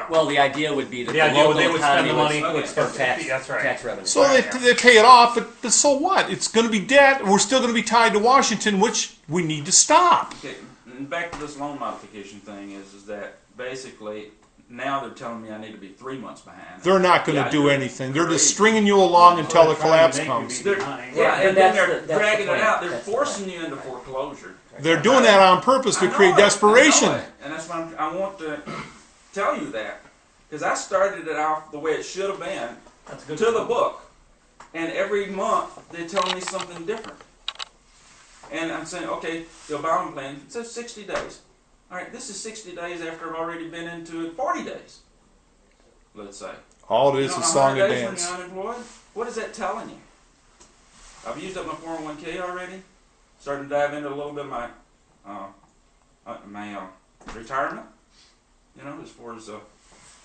Well, the idea would be that The idea local they would spend economy the money would for tax, that's right. tax revenue. So they pay it off, but so what? It's going to be debt, and we're still going to be tied to Washington, which we need to stop. Okay, and back to this loan modification thing is that basically now they're telling me I need to be 3 months behind. They're not going to do anything. They're just stringing you along until the collapse comes. Yeah, and then they're dragging it out. They're forcing you into foreclosure. They're doing that on purpose to create desperation. And that's why I want to tell you that. Because I started it off the way it should have been, to the book. And every month they're telling me something different. And I'm saying, okay, the Obama plan, it says 60 days. All right, this is 60 days after I've already been into it 40 days, let's say. All it is song and days dance. when you're unemployed? What is that telling you? I've used up my 401k already. Starting to dive into a little bit of my retirement, you know, as far as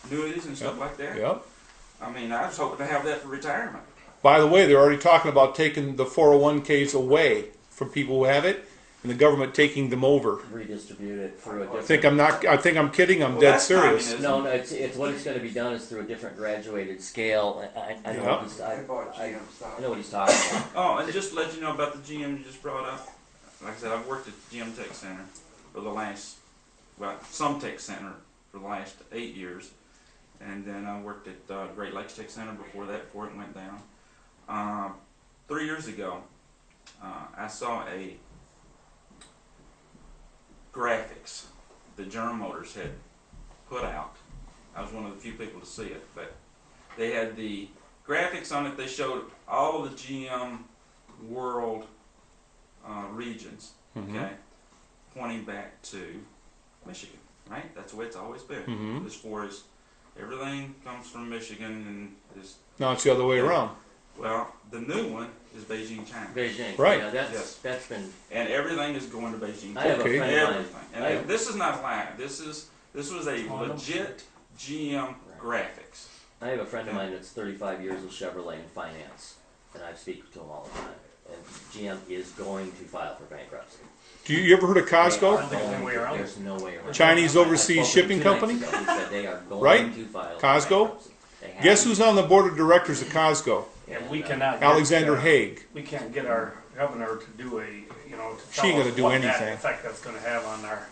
annuities and stuff like that. Yep. I mean, I was hoping to have that for retirement. By the way, they're already talking about taking the 401ks away from people who have it, and the government taking them over. Redistribute it through a different... I think I'm kidding. I'm dead serious. Communism. No, it's what it's going to be done is through a different graduated scale. I know what he's talking about. Oh, and just to let you know about the GM you just brought up. Like I said, I've worked at GM Tech Center for the last, well, some Tech Center for the last 8 years. And then I worked at Great Lakes Tech Center before it went down. 3 years ago, I saw a graphics that General Motors had put out. I was one of the few people to see it, but they had the graphics on it. They showed all of the GM world regions, okay, pointing back to Michigan, right? That's the way it's always been. As far as everything comes from Michigan and is Now it's the other way around. Well, the new one is Beijing, China. Beijing, right? Yeah, that's been. And everything is going to Beijing. I have a friend of mine. And this is not live. This was a legit GM graphics. I have a friend of mine that's 35 years with Chevrolet in finance, and I speak to him all the time. And GM is going to file for bankruptcy. You ever heard of Costco? There's no way around. Chinese overseas shipping company? He said they are going right? to file Costco? Guess who's on the board of directors of Costco? And we cannot. Alexander Haig. We can't get our governor to do a, to She ain't gonna do what anything. that effect that's going to have on our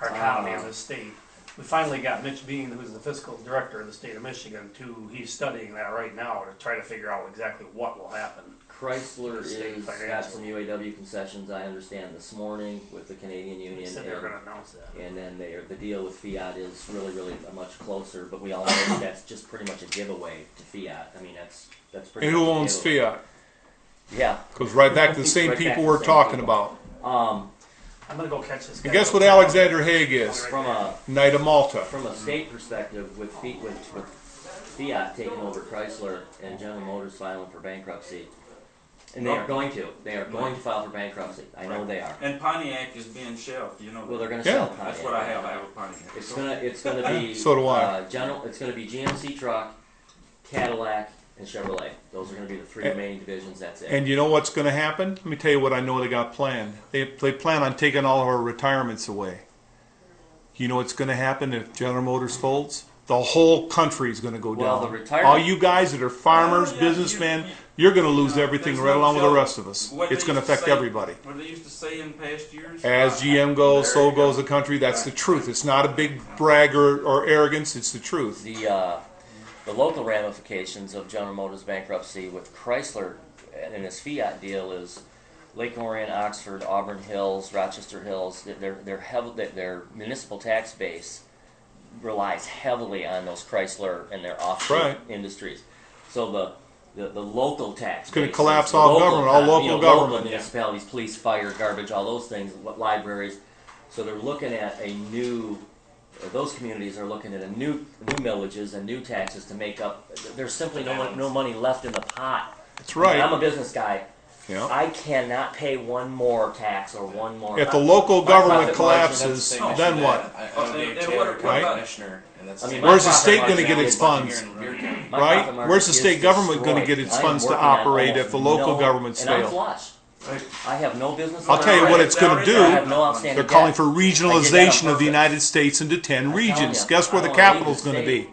economy in the state. We finally got Mitch Bean, who's the fiscal director of the state of Michigan, he's studying that right now to try to figure out exactly what will happen. Chrysler has got some UAW concessions, I understand, this morning with the Canadian Union. They said they were going to announce that. And then the deal with Fiat is really much closer, but we all know that that's just pretty much a giveaway to Fiat. I mean, that's pretty And much who a owns giveaway. Fiat? Yeah. Goes right back to the same Right back people to we're the same talking people. about. I'm going to go catch this guy. And guess what Alexander Haig is? From a Knight of Malta. From a state perspective, with Fiat taking over Chrysler and General Motors filing for bankruptcy, and they are going to file for bankruptcy. I know they are. And Pontiac is being shelved. You know. Well, they're going to sell Pontiac. That's what I have. I have a Pontiac. It's gonna be. So do I. It's gonna be GMC truck, Cadillac, and Chevrolet. Those are going to be the three main divisions. That's it. And you know what's going to happen? Let me tell you what I know they got planned. They plan on taking all of our retirements away. You know what's going to happen if General Motors folds? The whole country is going to go Well, down. the retirement. All you guys that are farmers, businessmen, you're going to lose everything right along with the rest of us. It's going to affect everybody. What they used to say in past years? As GM goes, so goes the country. That's the truth. It's not a big brag or arrogance. It's the truth. The local ramifications of General Motors bankruptcy with Chrysler and its Fiat deal is Lake Orion, Oxford, Auburn Hills, Rochester Hills. Their municipal tax base relies heavily on those Chrysler and their offshoot industries. So the local tax it's going to collapse all government, all local government. Local municipalities, police, fire, garbage, all those things, libraries. So they're looking at those communities are looking at new millages and new taxes to make up. There's simply no money left in the pot. That's right. I'm a business guy. Yeah. I cannot pay one more tax or one more. If the local government collapses, then what? Where's the state going to get its funds? Right? Where's the state government going to get its funds to operate if the local governments fail? I have no business. I'll tell you what it's going to I have do. no outstanding They're calling debt. for I did regionalization that on of the purpose. United States into 10 regions. you, Guess where I the don't wanna leave capital's the going to be? state.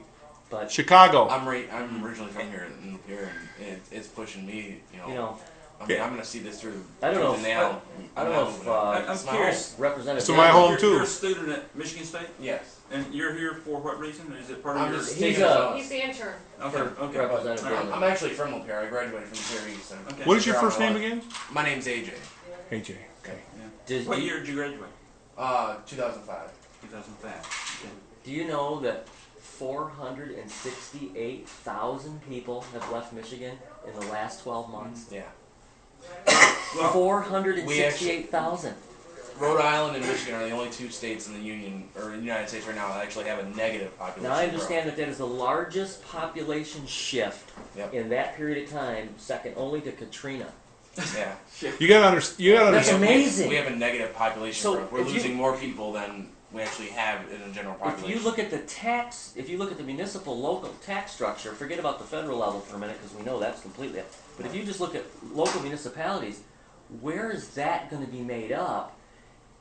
But Chicago. I'm originally from here in LAPEER, and it's pushing me. you know, I mean, I'm going to see this through. I don't know tooth if- and nail. I don't know if I'm It's my curious. Representative. So my Daley- home too. You're a student at Michigan State, Yes. and you're here for what reason? Is it part of I'm your? just He's taking a- a. He's the intern. Okay. Okay. Representative All right. Daley. I'm actually from LAPEER. I graduated from LAPEER East. Okay. What is your first name again? My name's AJ. AJ. Okay. Did What you- year did you graduate? 2005. 2005. Okay. Do you know that 468,000 people have left Michigan in the last 12 months? Yeah. Well, 468,000. Rhode Island and Michigan are the only two states in the Union or in the United States right now that actually have a negative population. Now I understand that that is the largest population shift Yep. in that period of time, second only to Katrina. Growth. Yeah. You got to understand. You got to That's understand. amazing. We have a negative population So growth. We're if you- losing more people than we actually have in a general If population. you look at if you look at the municipal local tax structure, forget about the federal level for a minute because we know that's completely. But if you just look at local municipalities, where is that going to be made up?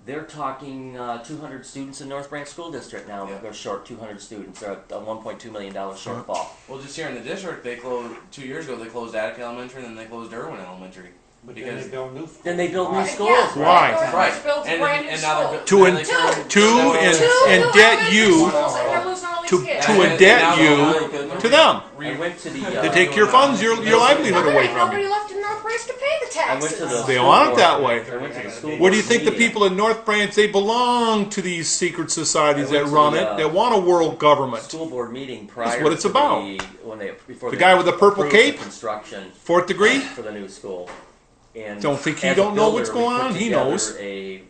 They're talking 200 students in North Branch School District now. Yeah. They're short 200 students. They're at a $1.2 million shortfall. Well, just here in the district, they closed 2 years ago. They closed Attica Elementary, and then they closed Irwin Elementary. Because Then they build new Right, schools. yeah, Why? North right, Branch builds a brand new and now school. they're To now in- they turn- to now in- they're- and Two debt elementary you schools, and they're losing all these to kids. to And indebт now you they're- to them. I went to the. They take your funds, your livelihood away from Nobody you. left in North Branch to pay the I went taxes. to the. They school want it board- that way. I went to the school What do you board think the meeting. people in North Branch, they belong to these secret societies I that went to run the, it, that want a world government. School board meeting prior. what it's to about. Before The they guy with the purple approved cape? the construction Fourth degree? for the new school. And Don't think he as a don't know what's builder, we going put on? He together knows. A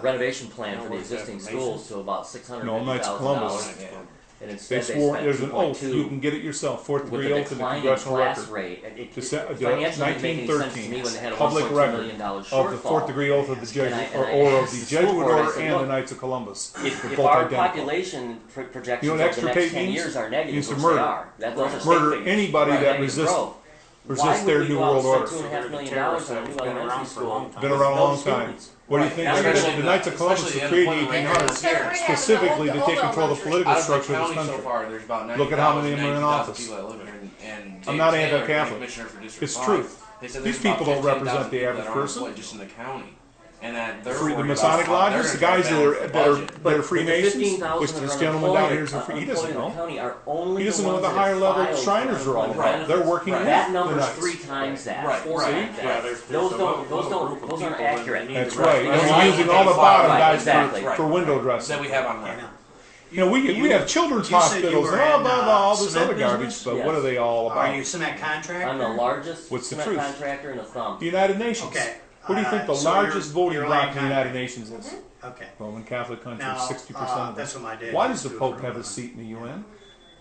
renovation plan for the existing schools to about No, Knights of Columbus. $650,000. And They instead they swore, spent there's an oath, 2.2 you can get it yourself, fourth with degree the oath in the declining congressional class record. rate. It Financially financially didn't make any sense to me when they had a public $1.2 record million of the shortfall. fourth degree oath of the Jesuit, And I or of asked the the school Jesuit board, I order said, and the look, Knights of Columbus. If both our identical. population projections You know what over the next extirpate 10 means? years are negative, Means to which murder. they are. Those are state Murder figures. anybody that Negative resists growth. resist Why their would we new go out world and order. spend $2.5 million on a new elementary school? Been around a No long time. students. What do you think? Now you're Especially The Knights of Columbus especially was the created in unemployment rate 1800s here. specifically to take control of the political Out of the structure of this county so country. far, there's about Look at how many 90,000 of them are in office. people that live here, and I'm not James Taylor, anti-Catholic. Commissioner for District It's 5, truth. they said These there's about people don't 15,000 represent the people average that aren't person. employed just in the county, and that they're The worried Masonic about lodges, the they're guys gonna balance the budget. that are But the Freemasons, 15,000 which that this are gentleman down here unemployed- is he unemployed doesn't in the know. county are only He doesn't the know ones the that higher level filed Shriners for are all unemployment about. They're benefits. working Right. with That the number's Knights. 3 times that, Right, 4 right. times that. Yeah, Those aren't accurate. That's Right. right. Right. They're using all the bottom Right, guys exactly. for window dressing. that we have on record. You know, we have children's you said you hospitals were and all in, blah, blah, all this cement other garbage, business? but Yes. what are they all Are you about? cement contractor? I'm the largest What's the cement truth? contractor in the thumb. The United Nations. Okay. What do you think the so largest you're voting bloc laying in the United concrete. Nations is? Okay. Roman Catholic country, Now, 60% of that's it. what my dad Why used does the to do Pope for have a living. seat in the UN?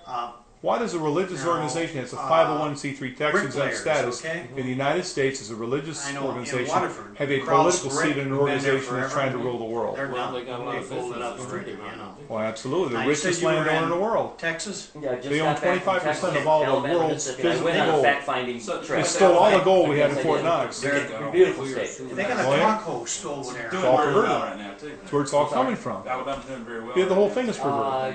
Uh, Why does a religious No, organization that's a uh, 501c3 tax exempt bricklayers, status okay? in the United States as a religious I know in organization Waterford, have a Crowds political Brick seat in an been there organization that's forever. trying to rule the world? they're Well, done. they got a lot of folded up businesses already, already, you know. Well, absolutely. Now, The you richest said you were landowner in the in world. Texas? Yeah, I just They got own back from 25% Texas, of all the Alabama, world's Mississippi. I physical went on a gold. fact-finding So- trip. They stole all the gold we had in Yes, I Fort did. Knox. Very beautiful state. They got a Oh, yeah? truck host over there. Doing all very converted. well right now too. That's where it's all coming from. Alabama's doing very well. Yeah, the whole right thing is perverted.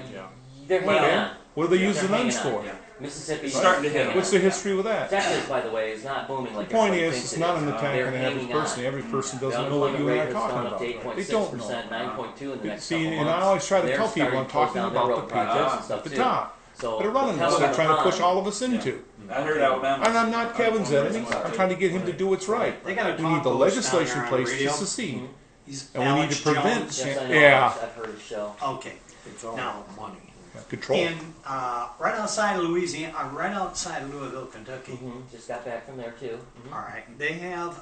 They're hanging Yeah. on. What do they Yeah, use the they're nuns hanging for? on. Mississippi It's starting to hit them. What's the history with that? Texas, by the way, is not booming like The point everybody is, thinks it's it not is. an attack They're on the average hanging person. on. Every person The doesn't know what unemployment you and I rate are has talking gone up about. to They don't know. 8.6%, 9.2 in the next See, couple and months. I always try to They're tell people, I'm starting to close talking down their about road the projects and people stuff, at the too. top So that are running the this, they're trying to push pond- all of us into. I heard Alabama. And I'm not Kevin's enemy. I'm trying to get him to do what's right. They got a We need the talk host legislation down in there on place the to radio. secede. He's And we need Alex to prevent- Jones. Yes, I know. Yeah. I've heard his show. Okay. It's all Now, money. Control. in right outside of Louisiana, right outside of Louisville, Kentucky. Just got back from there too. All right, they have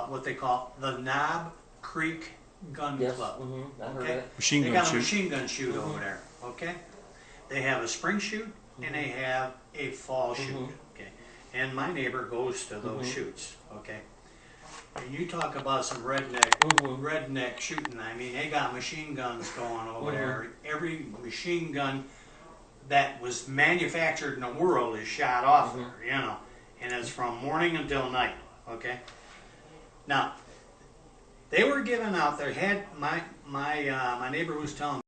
what they call the Knob Creek Gun Yes, Club. I heard Okay, it. Machine they gun got a shoot. machine gun shoot over there. Okay, they have a spring shoot and they have a fall shoot. Okay, and my neighbor goes to those shoots. Okay, and you talk about some redneck shooting. I mean, they got machine guns going over there. Every machine gun that was manufactured in the world is shot off there, you know, and it's from morning until night, okay? Now, They were giving out. They had my neighbor was telling